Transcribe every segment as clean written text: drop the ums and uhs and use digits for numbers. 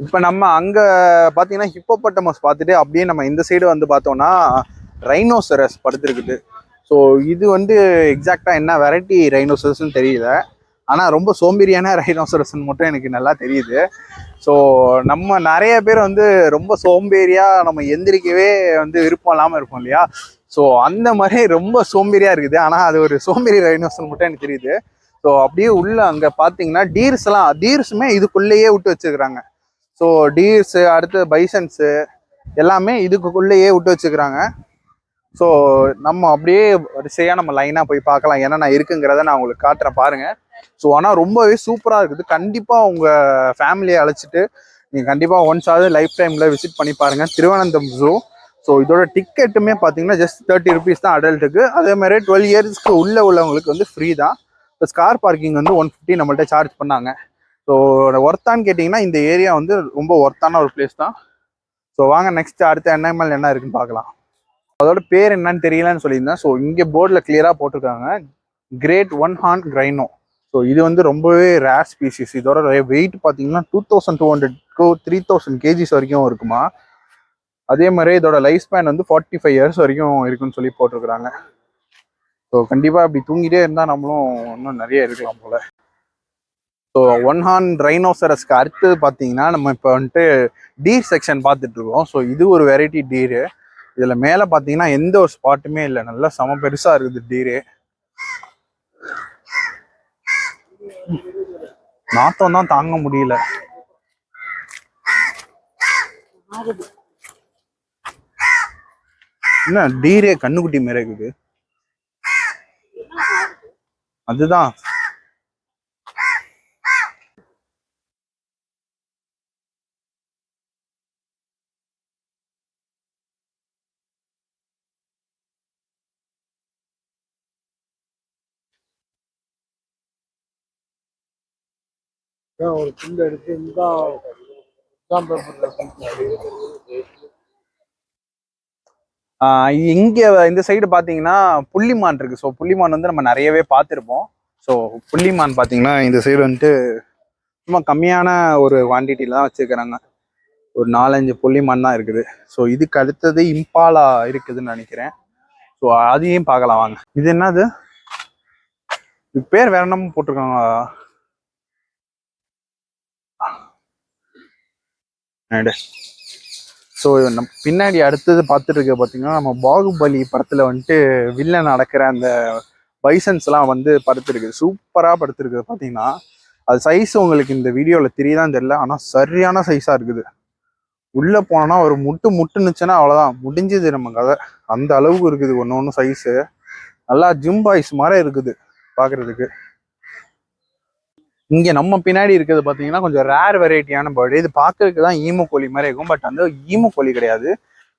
இப்போ நம்ம அங்கே பார்த்தீங்கன்னா ஹிப்போபொட்டமஸ் பார்த்துட்டு அப்படியே நம்ம இந்த சைடு வந்து பார்த்தோம்னா ரைனோசரஸ் படுத்துருக்குது. ஸோ இது வந்து எக்ஸாக்டாக என்ன வெரைட்டி ரைனோசரஸ்ன்னு தெரியல, ஆனால் ரொம்ப சோம்பேறியான ரைனோசரஸ்ன்னு மட்டும் எனக்கு நல்லா தெரியுது. ஸோ நம்ம நிறைய பேர் வந்து ரொம்ப சோம்பேறியாக நம்ம எந்திரிக்கவே வந்து விருப்பம் இல்லாமல் இருப்போம் இல்லையா? ஸோ அந்த மாதிரி ரொம்ப சோம்பேறியாக இருக்குது. ஆனால் அது ஒரு சோம்பேறி ரைனோசரஸ் மட்டும் எனக்கு தெரியுது. ஸோ அப்படியே உள்ள அங்கே பார்த்தீங்கன்னா டீர்ஸுமே இதுக்குள்ளேயே விட்டு வச்சுக்கிறாங்க. ஸோ டீர்ஸு அடுத்து பைசன்ஸு எல்லாமே இதுக்குள்ளேயே விட்டு வச்சுக்கிறாங்க. ஸோ நம்ம அப்படியே வரிசையாக நம்ம லைனாக போய் பார்க்கலாம் என்னென்ன இருக்குங்கிறத நான் உங்களுக்கு காட்டுறேன் பாருங்கள். ஸோ ஆனால் ரொம்பவே சூப்பராக இருக்குது. கண்டிப்பாக உங்கள் ஃபேமிலியை அழைச்சிட்டு நீங்கள் கண்டிப்பாக ஒன்ஸாவது லைஃப் டைமில் விசிட் பண்ணி பாருங்கள் திருவனந்தபுரம் ஜூ. ஸோ இதோட டிக்கெட்டுமே பார்த்தீங்கன்னா ஜஸ்ட் 30 rupees தான் அடல்ட்டுக்கு. அதே மாதிரி 12 yearsக்கு உள்ளவங்களுக்கு வந்து ஃப்ரீ தான். ப்ளஸ் கார் பார்க்கிங் வந்து 150 நம்மள்ட்ட சார்ஜ் பண்ணாங்க. ஸோ ஒர்த்தான்னு கேட்டிங்கன்னா இந்த ஏரியா வந்து ரொம்ப ஒர்த்தான ஒரு பிளேஸ் தான். ஸோ வாங்க நெக்ஸ்ட் அடுத்த அனிமல் என்ன இருக்குன்னு பார்க்கலாம். அதோட பேர் என்னன்னு தெரியலன்னு சொல்லியிருந்தேன். ஸோ இங்கே போர்டில் கிளியராக போட்டிருக்காங்க grade one horn rhino. So இது வந்து ரொம்பவே ரேர் ஸ்பீசிஸ். இதோட வெயிட் பார்த்தீங்கன்னா 2200 to 3000 kgs வரைக்கும் இருக்குமா. அதே மாதிரி இதோட லைஃப் ஸ்பேன் வந்து 45 years வரைக்கும் இருக்குன்னு சொல்லி போட்டிருக்கிறாங்க. ஸோ கண்டிப்பாக அப்படி தூங்கிட்டே இருந்தால் நம்மளும் இன்னும் நிறைய இருக்கலாம் போல. ஸோ ஒன் ஹார்ன் ரைனோசரஸ்க்கு அடுத்தது பார்த்தீங்கன்னா நம்ம இப்போ வந்துட்டு டீர் செக்ஷன் பார்த்துட்டு இருக்கோம். ஸோ இது ஒரு வெரைட்டி டீரு. இதில் மேலே பார்த்தீங்கன்னா எந்த ஒரு ஸ்பாட்டுமே இல்லை, நல்லா செம பெருசாக இருக்குது டீரு. நாத்தம் தான் தாங்க முடியல. என்ன டீரே கண்ணுக்குட்டி மாரி இருக்குது. அதுதான் ஒரு புல் எடுத்து இங்க இந்த சைடு பாத்தீங்கன்னா புள்ளிமான் இருக்கு. ஸோ புள்ளிமான் வந்து நம்ம நிறையவே பார்த்துருப்போம். ஸோ புள்ளிமான் பாத்தீங்கன்னா இந்த சைடு வந்துட்டு சும்மா கம்மியான ஒரு குவான்டிட்டியில தான் வச்சிருக்கிறாங்க. ஒரு 4-5 புள்ளிமான் தான் இருக்குது. ஸோ இதுக்கு அடுத்தது இம்பாலா இருக்குதுன்னு நினைக்கிறேன். ஸோ அதையும் பார்க்கலாம் வாங்க. இது என்னது, இது பேர் வேற என்னமோ போட்டிருக்காங்க. ஸோ நம்ம பின்னாடி அடுத்தது பார்த்துட்டு இருக்க பார்த்தீங்கன்னா நம்ம பாகுபலி படத்தில் வந்துட்டு வில்லன் நடக்கிற அந்த பைசன்ஸ்லாம் வந்து படுத்துருக்குது. சூப்பராக படுத்துருக்குது. பார்த்தீங்கன்னா அது சைஸ் உங்களுக்கு இந்த வீடியோவில் தெரியுதான்னு தெரியல, ஆனால் சரியான சைஸாக இருக்குது. உள்ளே போனோன்னா ஒரு முட்டுனுச்சுன்னா அவ்வளோதான், முடிஞ்சது நம்ம கதை. அந்த அளவுக்கு இருக்குது ஒன்று ஒன்று சைஸு. நல்லா ஜிம் பாய்ஸ் மாதிரி இருக்குது பார்க்குறதுக்கு. இங்கே நம்ம பின்னாடி இருக்கிறது பார்த்தீங்கன்னா கொஞ்சம் ரேர் வெரைட்டியான பேர்டு. இது பார்க்கறதுக்கு தான் ஈமு கோழி மாதிரி இருக்கும், பட் அந்த ஈமு கோழி கிடையாது.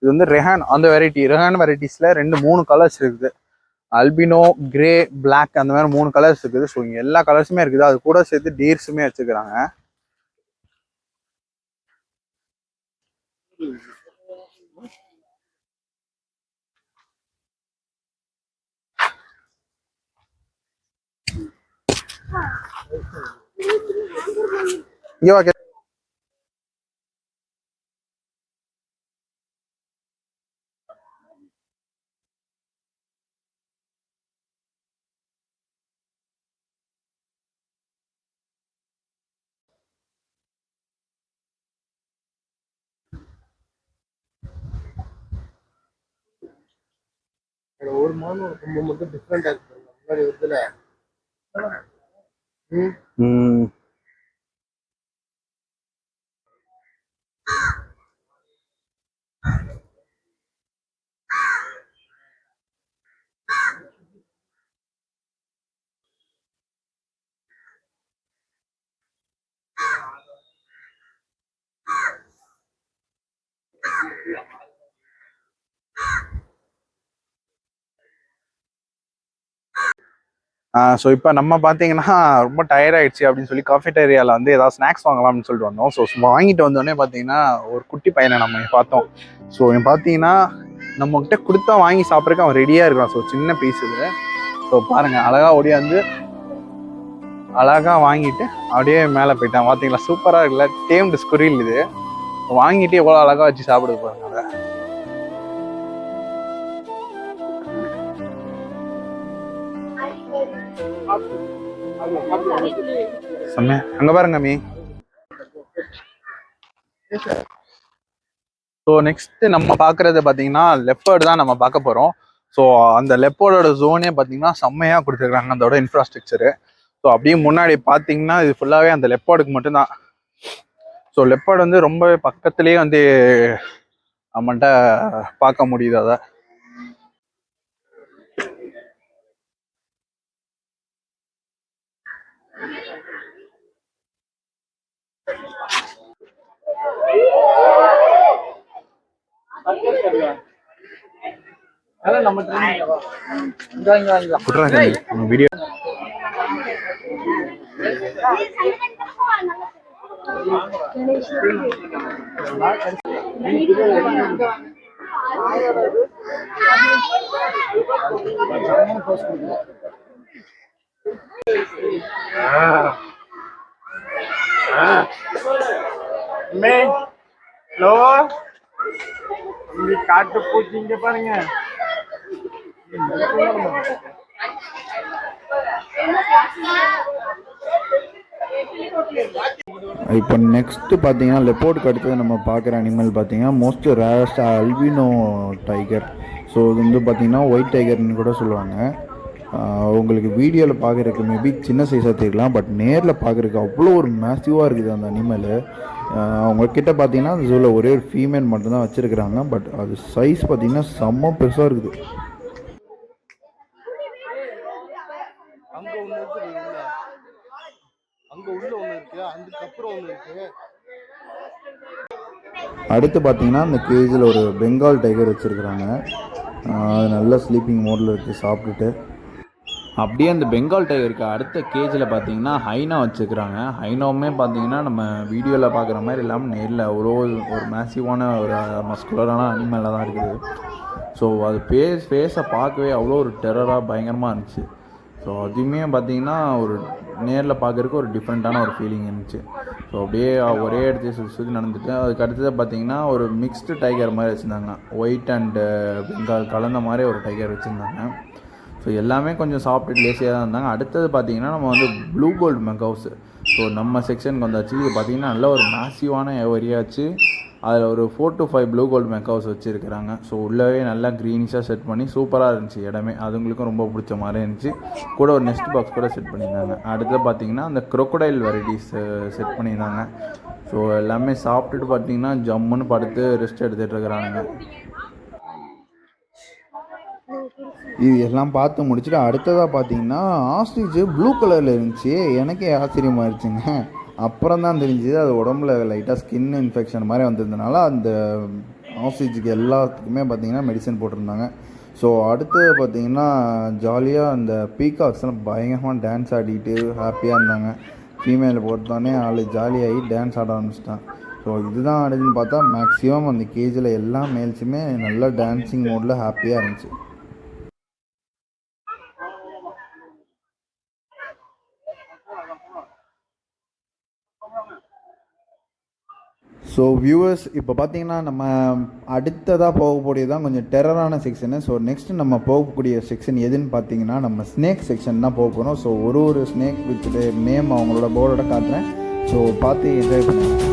இது வந்து ரெஹான் அந்த வெரைட்டி. ரெஹான் வெரைட்டிஸில் 2-3 கலர்ஸ் இருக்குது. அல்பினோ, கிரே, பிளாக் அந்த மாதிரி 3 கலர்ஸ் இருக்குது. ஸோ இங்கே எல்லா கலர்ஸுமே இருக்குது. அது கூட சேர்த்து டீர்ஸுமே வச்சுக்கிறாங்க. இங்கே வா. ஒரு மாதம் ரொம்ப மட்டும் டிஃப்ரெண்டா இருக்கு. முன்னாடி வருதுல ஸோ இப்போ நம்ம பார்த்தீங்கன்னா ரொம்ப டயர்ட் ஆயிடுச்சு அப்படின்னு சொல்லி காஃபெட்டேரியாவில் வந்து ஏதாவது ஸ்நாக்ஸ் வாங்கலாம்னு சொல்லிட்டு வந்தோம். ஸோ வாங்கிட்டு வந்தோடனே பார்த்தீங்கன்னா ஒரு குட்டி பையனை நம்ம பார்த்தோம். ஸோ பார்த்தீங்கன்னா நம்மகிட்ட கொடுத்தா வாங்கி சாப்பிட்றதுக்கு அவன் ரெடியாக இருக்கான். ஸோ சின்ன பீஸ் இது. ஸோ பாருங்கள் அழகாக ஓடியாந்து அழகா வாங்கிட்டு அப்படியே மேலே போயிட்டான். பார்த்தீங்களா சூப்பராக இருக்குல்ல, டேம்டு ஸ்குரில் இது. வாங்கிட்டு எவ்வளோ அழகா வச்சு சாப்பிடுது பாருங்க. அதை செம்மையா அங்கே பாருங்க மீ. ஸோ நெக்ஸ்ட் நம்ம பார்க்குறது பார்த்தீங்கன்னா லெப்பர்டு தான் நம்ம பார்க்க போகிறோம். ஸோ அந்த லெப்பர்டோட ஜோனே பார்த்தீங்கன்னா செம்மையாக கொடுத்துருக்காங்க அதோட இன்ஃப்ராஸ்ட்ரக்சரு. ஸோ அப்படியே முன்னாடி பார்த்தீங்கன்னா இது ஃபுல்லாகவே அந்த லெப்பர்டுக்கு மட்டும்தான். ஸோ லெப்பர்டு வந்து ரொம்ப பக்கத்துலேயே வந்து நம்மள்கிட்ட பார்க்க முடியுது. அதை வீடியோ காட்டு பூச்சிங்க பாருங்க. இப்போ நெக்ஸ்ட்டு பார்த்தீங்கன்னா லெப்போர்டுக்கு அடுத்தது நம்ம பார்க்குற அனிமல் பார்த்தீங்கன்னா most rarest albino tiger. So இது வந்து பார்த்தீங்கன்னா ஒயிட் டைகர்னு கூட சொல்லுவாங்க. உங்களுக்கு வீடியோவில் பார்க்குறதுக்கு மேபி சின்ன சைஸாக தெரியலாம், பட் நேரில் பார்க்குறதுக்கு அவ்வளோ ஒரு மேசிவாக இருக்குது அந்த அனிமலு. அவங்கக்கிட்ட பார்த்தீங்கன்னா அந்த ஜூவில் ஒரே ஒரு ஃபீமேல் மட்டும்தான் வச்சுருக்குறாங்க, பட் அது சைஸ் பார்த்தீங்கன்னா செம்ம பெருசாக இருக்குது. அடுத்து பார்த்தீங்கன்னா அந்த கேஜில் ஒரு பெங்கால் டைகர் வச்சுருக்குறாங்க. அது நல்ல ஸ்லீப்பிங் மோடில் இருக்குது சாப்பிட்டுட்டு. அப்படியே அந்த பெங்கால் டைகருக்கு அடுத்த கேஜில் பார்த்தீங்கன்னா ஹைனா வச்சுருக்குறாங்க. ஹைனாவுமே பார்த்தீங்கன்னா நம்ம வீடியோவில் பார்க்குற மாதிரி இல்லாமல் நேரில் ஒரு மேசிவான ஒரு மஸ்குலரான அனிமலாக தான் இருக்குது. ஸோ அது ஃபேஸை பார்க்கவே அவ்வளோ ஒரு டெரராக பயங்கரமாக இருந்துச்சு. ஸோ அதுவுமே பார்த்தீங்கன்னா ஒரு நேரில் பார்க்குறதுக்கு ஒரு டிஃப்ரெண்ட்டான ஒரு ஃபீலிங் இருந்துச்சு. ஸோ அப்படியே ஒரே இடத்துல சுற்றி நடந்துட்டு அதுக்கு அடுத்தது பார்த்தீங்கன்னா ஒரு மிக்ஸ்டு டைகர் மாதிரி வச்சுருந்தாங்க. ஒயிட் அண்டு பெங்கால் கலந்த மாதிரி ஒரு டைகர் வச்சுருந்தாங்க. ஸோ எல்லாமே கொஞ்சம் சாஃப்ட் லேசியாக தான் இருந்தாங்க. அடுத்தது பார்த்தீங்கன்னா நம்ம வந்து ப்ளூ கோல்டு மெக்கவுஸு. ஸோ நம்ம செக்ஷனுக்கு வந்தாச்சு. இது பார்த்தீங்கன்னா நல்ல ஒரு மேசிவான ஏரியாச்சு. அதில் ஒரு 4 to 5 ப்ளூ கோல்டு மெக்கவுஸ் வச்சுருக்கிறாங்க. ஸோ உள்ளவே நல்லா க்ரீனிஷாக செட் பண்ணி சூப்பராக இருந்துச்சு இடமே. அதுங்களுக்கும் ரொம்ப பிடிச்ச மாதிரி இருந்துச்சு. கூட ஒரு நெஸ்ட் பாக்ஸ் கூட செட் பண்ணியிருந்தாங்க. அடுத்து பார்த்தீங்கன்னா அந்த க்ரொக்கடைல் வெரைட்டிஸ் செட் பண்ணியிருந்தாங்க. ஸோ எல்லாமே சாப்பிட்டுட்டு பார்த்தீங்கன்னா ஜம்முன்னு படுத்து ரெஸ்ட் எடுத்துகிட்டு இருக்கிறானுங்க. இது எல்லாம் பார்த்து முடிச்சுட்டு அடுத்ததாக பார்த்தீங்கன்னா ஆஸ்ட்ரிச்சு ப்ளூ கலரில் இருந்துச்சு. எனக்கே ஆச்சரியமாகிடுச்சுங்க. அப்புறம் தான் தெரிஞ்சுது அது உடம்புல லைட்டாக ஸ்கின் இன்ஃபெக்ஷன் மாதிரி வந்திருந்தனால அந்த ஆக்சிஜனுக்கு எல்லாத்துக்குமே பார்த்திங்கன்னா மெடிசன் போட்டிருந்தாங்க. ஸோ அடுத்தது பார்த்திங்கன்னா ஜாலியாக அந்த பீகாக்ஸ்லாம் பயங்கரமாக டான்ஸ் ஆடிட்டு ஹாப்பியாக இருந்தாங்க. ஃபீமேலை பொறுத்தோடனே ஆள் ஜாலியாகி டான்ஸ் ஆட ஆரம்பிச்சிட்டான். ஸோ இதுதான் ஆடுதுன்னு பார்த்தா மேக்ஸிமம் அந்த கேஜில் எல்லா மேல்ஸுமே நல்லா டான்ஸிங் மோடில் ஹாப்பியாக இருந்துச்சு. ஸோ வியூவர்ஸ் இப்போ பார்த்தீங்கன்னா நம்ம அடுத்ததாக போகக்கூடியது தான் கொஞ்சம் டெரரான செக்ஷனு. ஸோ நெக்ஸ்ட் நம்ம போகக்கூடிய செக்ஷன் எதுன்னு பார்த்தீங்கன்னா நம்ம ஸ்னேக் செக்ஷன் தான் போக போகிறோம். ஸோ ஒரு ஸ்னேக் வித் நேம் அவங்களோட போர்டோட காட்டுறேன். ஸோ பார்த்து என்ஜாய் பண்ணுங்கள்.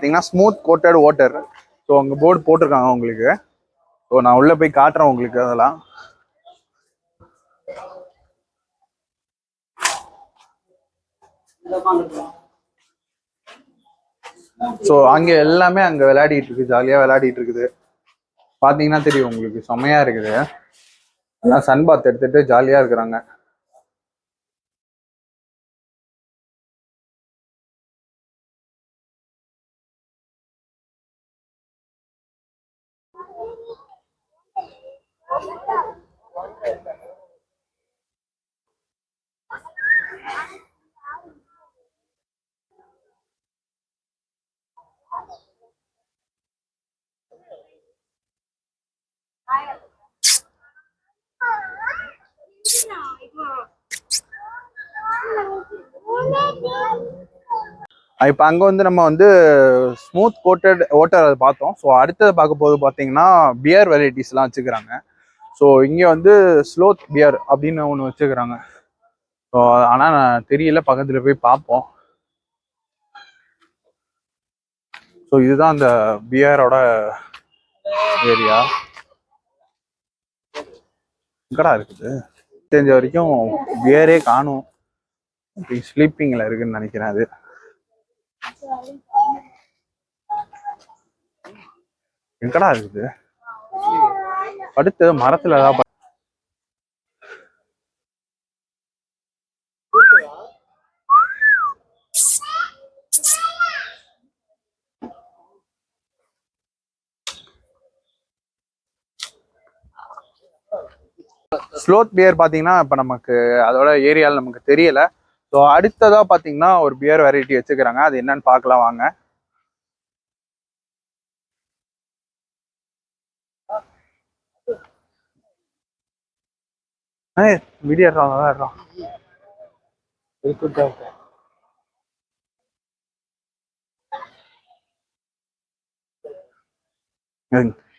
பார்த்தீங்கன்னா ஸ்மூத் கோட்டட் வாட்டர். ஸோ அங்கே போர்டு போட்டிருக்காங்க உங்களுக்கு. ஸோ நான் உள்ளே போய் காட்டுறேன் உங்களுக்கு அதெல்லாம். ஸோ அங்கே எல்லாமே அங்கே விளையாடிட்டு இருக்கு, ஜாலியாக விளையாடிட்டு இருக்குது. பார்த்தீங்கன்னா தெரியும் உங்களுக்கு, செம்மையா இருக்குது. எல்லாம் சன் பாத் எடுத்துட்டு ஜாலியா இருக்கிறாங்க. இப்போ அங்கே வந்து நம்ம வந்து ஸ்மூத் கோட்டட் வாட்டர் அதை பார்த்தோம். ஸோ அடுத்தது பார்க்க போது பார்த்தீங்கன்னா பியர் வெரைட்டிஸ்லாம் வச்சுக்கிறாங்க. ஸோ இங்கே வந்து ஸ்லோத் பியர் அப்படின்னு ஒன்று வச்சுக்கிறாங்க. ஸோ ஆனால் நான் தெரியல, பக்கத்தில் போய் பார்ப்போம். ஸோ இதுதான் அந்த பியரோட ஏரியா. எங்கடா இருக்குது? தெரிஞ்ச வரைக்கும் பியரே காணும். ஸ்லீப்பிங்கில் இருக்குன்னு நினைக்கிறேன். அது எங்கடா இருக்குது? அடுத்து மரத்துல ஏதாவது ஸ்லோத் பியர் பார்த்தீங்கன்னா இப்போ நமக்கு அதோட ஏரியாவில் நமக்கு தெரியல. ஸோ அடுத்ததாக பார்த்தீங்கன்னா ஒரு பியர் வெரைட்டி வச்சுக்கிறாங்க. அது என்னன்னு பார்க்கலாம் வாங்க. வீடியோ எடுறோம்.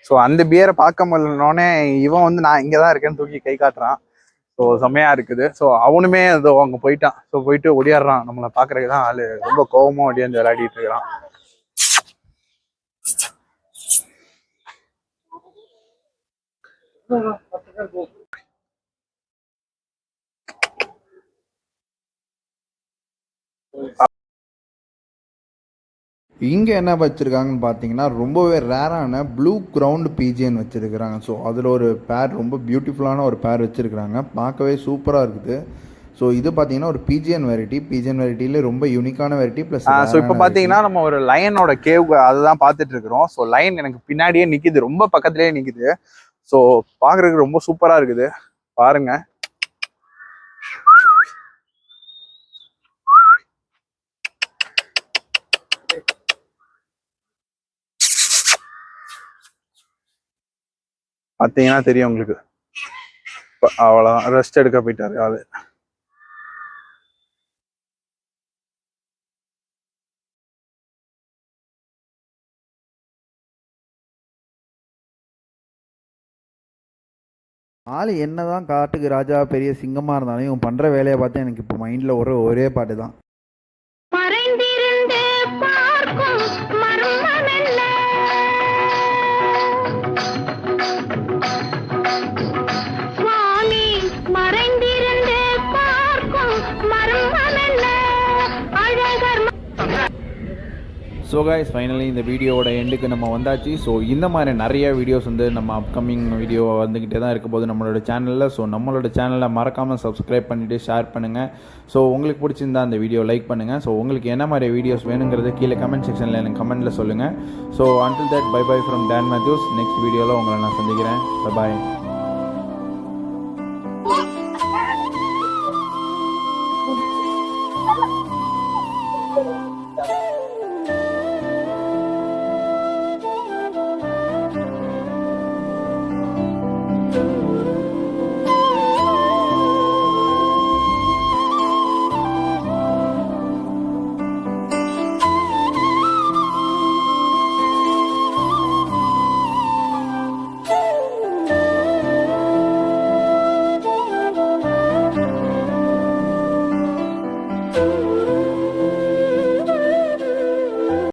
ஸோ அந்த பியரை பார்க்க முடியலனோடனே இவன் வந்து நான் இங்கே தான் இருக்கேன்னு தூக்கி கை காட்டுறான். ஸோ செம்மையா இருக்குது. ஸோ அவனுமே அதோ அங்கே போயிட்டான். ஸோ போயிட்டு ஒடியாடுறான். நம்மளை பார்க்கறதுக்கு தான் ஆளு ரொம்ப கோபமாக ஒடியாந்து விளையாடிட்டு இருக்கிறான். இங்கே என்ன வச்சுருக்காங்கன்னு பார்த்தீங்கன்னா ரொம்பவே ரேரான ப்ளூ கிரவுண்ட் பிஜிஎன் வச்சுருக்கிறாங்க. ஸோ அதில் ஒரு பேர், ரொம்ப பியூட்டிஃபுல்லான ஒரு பேர் வச்சுருக்கிறாங்க. பார்க்கவே சூப்பராக இருக்குது. ஸோ இது பார்த்தீங்கன்னா ஒரு பிஜிஎன் வெரைட்டிலே ரொம்ப யூனிக்கான வெரைட்டி ப்ளஸ். ஸோ இப்போ பார்த்தீங்கன்னா நம்ம ஒரு லயனோட கேவ் அதுதான் பார்த்துட்டு இருக்கிறோம். ஸோ லைன் எனக்கு பின்னாடியே நிற்கிது, ரொம்ப பக்கத்துலேயே நிற்கிது. ஸோ பார்க்குறதுக்கு ரொம்ப சூப்பராக இருக்குது. பாருங்க. பார்த்தீங்கன்னா தெரியும் உங்களுக்கு. அவ்வளோதான், ரெஸ்ட் எடுக்க போயிட்டாரு ஆளு. ஆள் என்னதான் காட்டுக்கு ராஜா பெரிய சிங்கமாக இருந்தாலும் இவன் பண்ணுற வேலையை பார்த்தா எனக்கு இப்போ மைண்டில் ஒரே பாட்டு தான். ஸோ கைஸ், ஃபைனலி இந்த வீடியோவோட எண்டுக்கு நம்ம வந்தாச்சு. ஸோ இந்த மாதிரி நிறைய வீடியோஸ் வந்து நம்ம அப்கமிங் வீடியோ வந்துக்கிட்டே தான் இருக்க போது நம்மளோட சேனலில். ஸோ நம்மளோட சேனலை மறக்காமல் சப்ஸ்கிரைப் பண்ணிவிட்டு ஷேர் பண்ணுங்கள். ஸோ உங்களுக்கு பிடிச்சிருந்தா அந்த வீடியோ லைக் பண்ணுங்கள். ஸோ உங்களுக்கு என்ன மாதிரி வீடியோஸ் வேணுங்கிறது கீழே கமெண்ட் செக்ஷனில் எனக்கு கமெண்ட்டில் சொல்லுங்கள். So until that, bye bye from Dan Mathews. Next வீடியோவில் உங்களை நான் சந்திக்கிறேன். பை பாய்.